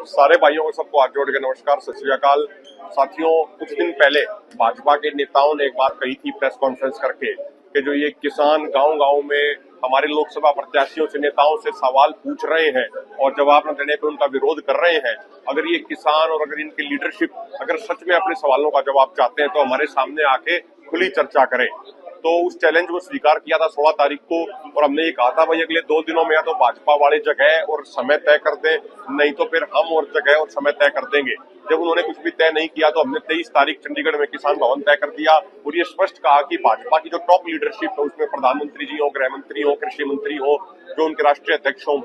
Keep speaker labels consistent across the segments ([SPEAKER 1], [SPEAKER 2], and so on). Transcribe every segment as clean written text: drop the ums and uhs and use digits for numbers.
[SPEAKER 1] सारे भाइयों को सबको हाथ जोड़ के नमस्कार, सत श्री अकाल। साथियों, कुछ दिन पहले भाजपा के नेताओं ने एक बात कही थी प्रेस कॉन्फ्रेंस करके कि जो ये किसान गांव-गांव में हमारे लोकसभा प्रत्याशियों से, नेताओं से सवाल पूछ रहे हैं और जवाब न देने पर उनका विरोध कर रहे हैं, अगर ये किसान और अगर इनकी लीडरशिप अगर सच में अपने सवालों का जवाब चाहते हैं तो हमारे सामने आके खुली चर्चा करें। तो उस चैलेंज को स्वीकार किया था 16 तारीख को और हमने ये कहा था भाई अगले 2 दिनों में या तो भाजपा वाले जगह और समय तय कर दें, नहीं तो फिर हम और जगह और समय तय कर देंगे। जब उन्होंने कुछ भी तय नहीं किया तो हमने 23 तारीख चंडीगढ़ में किसान भवन तय कर दिया और ये स्पष्ट कहा कि भाजपा की जो टॉप लीडरशिप है उसमें प्रधानमंत्री जी हो, गृह मंत्री हो, कृषि मंत्री हो, जो उनके राष्ट्रीय अध्यक्ष हो,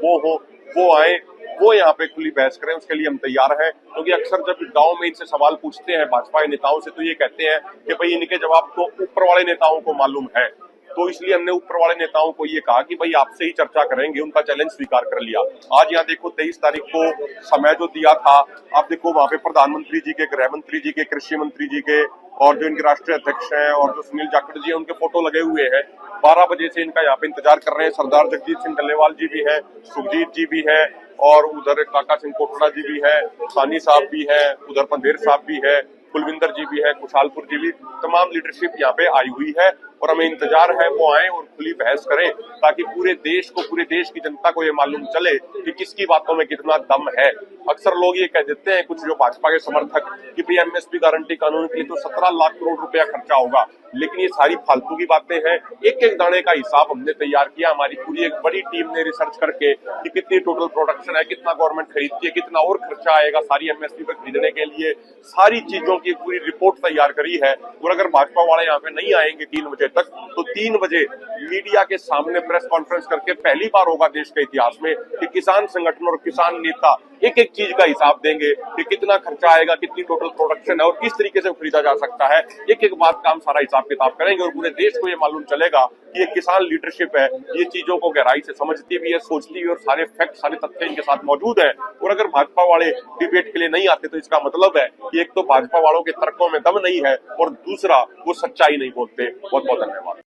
[SPEAKER 1] वो आए, वो यहाँ पे खुली बहस करें, उसके लिए हम तैयार हैं। क्योंकि अक्सर जब गांव में इनसे सवाल पूछते हैं भाजपा के नेताओं से तो ये कहते हैं कि भाई इनके जवाब तो ऊपर वाले नेताओं को मालूम है। तो इसलिए हमने ऊपर वाले नेताओं को ये कहा कि भाई आपसे ही चर्चा करेंगे, उनका चैलेंज स्वीकार कर लिया। आज यहाँ देखो 23 तारीख को समय जो दिया था, आप देखो वहां पे प्रधानमंत्री जी के, गृह मंत्री जी के, कृषि मंत्री जी के और जो इनके राष्ट्रीय अध्यक्ष हैं और जो सुनील जाखड़ जी हैं उनके फोटो लगे हुए हैं। 12 बजे से इनका यहाँ पे इंतजार कर रहे हैं। सरदार जगजीत सिंह डल्लेवाल जी भी है, सुखजीत जी भी है और उधर काका सिंह कोटड़ा जी भी है, सानी साहब भी है, उधर पंधेर साहब भी है, कुलविंदर जी भी है, खुशहालपुर जी भी, तमाम लीडरशिप यहाँ पे आई हुई है और हमें इंतजार है वो आए और खुली बहस करें ताकि पूरे देश को, पूरे देश की जनता को ये मालूम चले कि किसकी बातों में कितना दम है। अक्सर लोग ये कह देते हैं कुछ जो भाजपा के समर्थक कि भाई एमएसपी गारंटी कानून के लिए तो 17 लाख करोड़ रुपया खर्चा होगा, लेकिन ये सारी फालतू की बातें हैं। एक एक दाने का हिसाब हमने तैयार किया, हमारी पूरी एक बड़ी टीम ने रिसर्च करके कि कितनी टोटल प्रोडक्शन है, कितना गवर्नमेंट खरीदती है, कितना और खर्चा आएगा सारी एमएसपी पर खरीदने के लिए, सारी चीजों की पूरी रिपोर्ट तैयार करी है। और अगर भाजपा वाले यहाँ पे नहीं आएंगे 3 बजे तक तो 3 बजे मीडिया के सामने प्रेस कॉन्फ्रेंस करके पहली बार होगा देश के इतिहास में कि किसान संगठन और किसान नेता एक एक चीज का हिसाब देंगे कि कितना खर्चा आएगा, कितनी टोटल प्रोडक्शन है और किस तरीके से खरीदा जा सकता है। एक एक बात का हम सारा हिसाब किताब करेंगे और पूरे देश को ये मालूम चलेगा कि ये किसान लीडरशिप है, ये चीजों को गहराई से समझती भी है, सोचती भी है और सारे फैक्ट, सारे तथ्य इनके साथ मौजूद है। और अगर भाजपा वाले डिबेट के लिए नहीं आते तो इसका मतलब है कि एक तो भाजपा वालों के तर्कों में दम नहीं है और दूसरा वो सच्चाई नहीं बोलते। बहुत बहुत धन्यवाद।